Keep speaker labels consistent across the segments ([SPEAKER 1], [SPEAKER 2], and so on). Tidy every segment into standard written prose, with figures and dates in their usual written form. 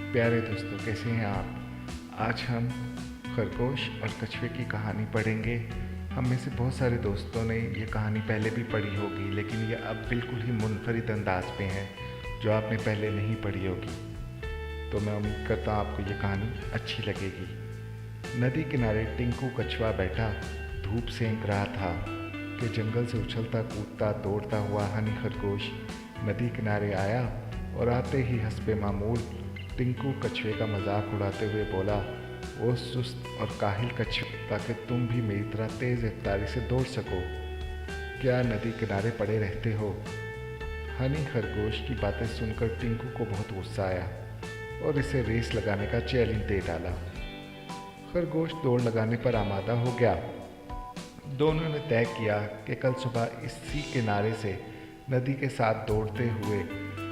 [SPEAKER 1] प्यारे दोस्तों, कैसे हैं आप। आज हम खरगोश और कछुए की कहानी पढ़ेंगे। हम में से बहुत सारे दोस्तों ने ये कहानी पहले भी पढ़ी होगी, लेकिन ये अब बिल्कुल ही मुनफरिद अंदाज पे है जो आपने पहले नहीं पढ़ी होगी। तो मैं उम्मीद करता हूँ आपको ये कहानी अच्छी लगेगी। नदी किनारे टिंकू कछुआ बैठा धूप सेंक रहा था कि जंगल से उछलता कूदता दौड़ता हुआ हनी खरगोश नदी किनारे आया और आते ही हस्बे मामूल टिंकू कछुए का मजाक उड़ाते हुए बोला, ओ सुस्त और काहिल कछुआ, ताकि तुम भी मेरी तरह तेज रफ्तारी से दौड़ सको, क्या नदी किनारे पड़े रहते हो। हनी खरगोश की बातें सुनकर टिंकू को बहुत गुस्सा आया और इसे रेस लगाने का चैलेंज दे डाला। खरगोश दौड़ लगाने पर आमादा हो गया। दोनों ने तय किया कि कल सुबह इसी किनारे से नदी के साथ दौड़ते हुए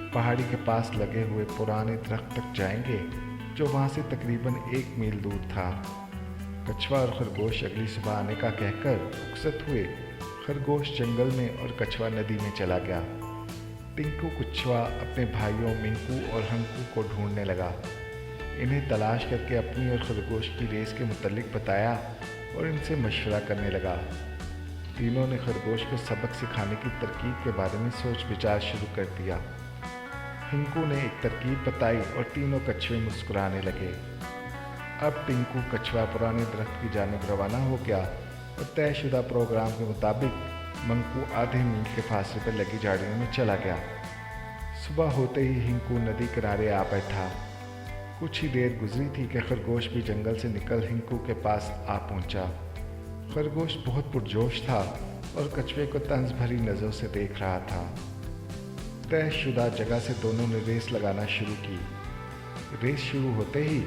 [SPEAKER 1] पहाड़ी के पास लगे हुए पुराने दरख्त तक जाएंगे, जो वहाँ से तकरीबन 1 मील दूर था। कछुआ और खरगोश अगली सुबह आने का कहकर रुखसत हुए। खरगोश जंगल में और कछुआ नदी में चला गया। टिंकू कछुआ अपने भाइयों मिंकू और हंकू को ढूंढने लगा। इन्हें तलाश करके अपनी और खरगोश की रेस के मुतल्लिक बताया और इनसे मशवरा करने लगा। तीनों ने खरगोश को सबक सिखाने की तरकीब के बारे में सोच विचार शुरू कर दिया। हिंकू ने एक तरकीब बताई और तीनों कछुए मुस्कुराने लगे। अब टिंकू कछुआ पुराने दरख्त की जानिब रवाना हो गया और तयशुदा प्रोग्राम के मुताबिक मंकू आधे मील के फासले पर लगी झाड़ियों में चला गया। सुबह होते ही हिंकू नदी किनारे आ बैठा। कुछ ही देर गुजरी थी कि खरगोश भी जंगल से निकल हिंकू के पास आ पहुंचा। खरगोश बहुत पुरजोश था और कछुए को तंज भरी नज़रों से देख रहा था। तयशुदा जगह से दोनों ने रेस लगाना शुरू की। रेस शुरू होते ही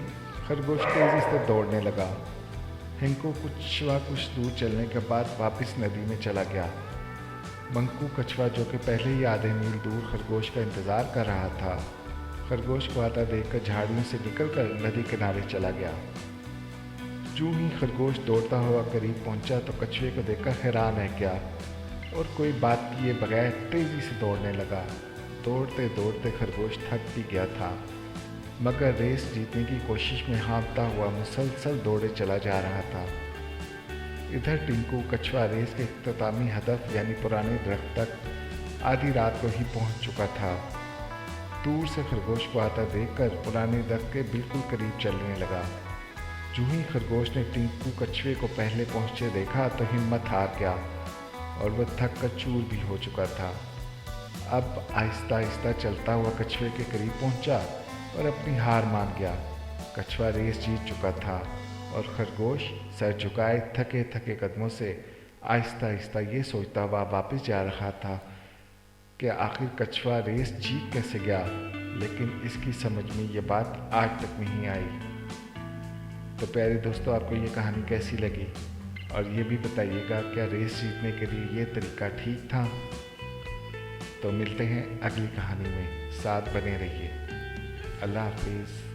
[SPEAKER 1] खरगोश तेजी से दौड़ने लगा। हिंकू कछुआ कुछ दूर चलने के बाद वापस नदी में चला गया। मंकू कछुआ, जो कि पहले ही आधे मील दूर खरगोश का इंतज़ार कर रहा था, खरगोश को आता देखकर झाड़ियों से निकलकर नदी किनारे चला गया। जूं ही खरगोश दौड़ता हुआ करीब पहुंचा तो कछुए को देखकर हैरान रह गया और कोई बात किए बगैर तेजी से दौड़ने लगा। दौड़ते दौड़ते खरगोश थक भी गया था, मगर रेस जीतने की कोशिश में हाँफता हुआ मुसलसल दौड़े चला जा रहा था। इधर टिंकू कछुआ रेस के इख्तितामी हदफ यानी पुराने दरख्त तक आधी रात को ही पहुंच चुका था। दूर से खरगोश को आता देखकर पुराने दरख्त के बिल्कुल करीब चलने लगा। जूं ही खरगोश ने टिंकू कछुए को पहले पहुंचे देखा तो हिम्मत हार गया और वह थक कर चूर भी हो चुका था। अब आहिस्ता आहिस्ता चलता हुआ कछुए के करीब पहुंचा और अपनी हार मान गया। कछुआ रेस जीत चुका था और खरगोश सर झुकाए थके थके कदमों से आहिस्ता आहिस्ता ये सोचता हुआ वापस जा रहा था कि आखिर कछुआ रेस जीत कैसे गया, लेकिन इसकी समझ में ये बात आज तक नहीं आई। तो प्यारे दोस्तों, आपको ये कहानी कैसी लगी और ये भी बताइएगा, क्या रेस जीतने के लिए ये तरीका ठीक था। तो मिलते हैं अगली कहानी में, साथ बने रहिए। अल्लाह हाफिज़।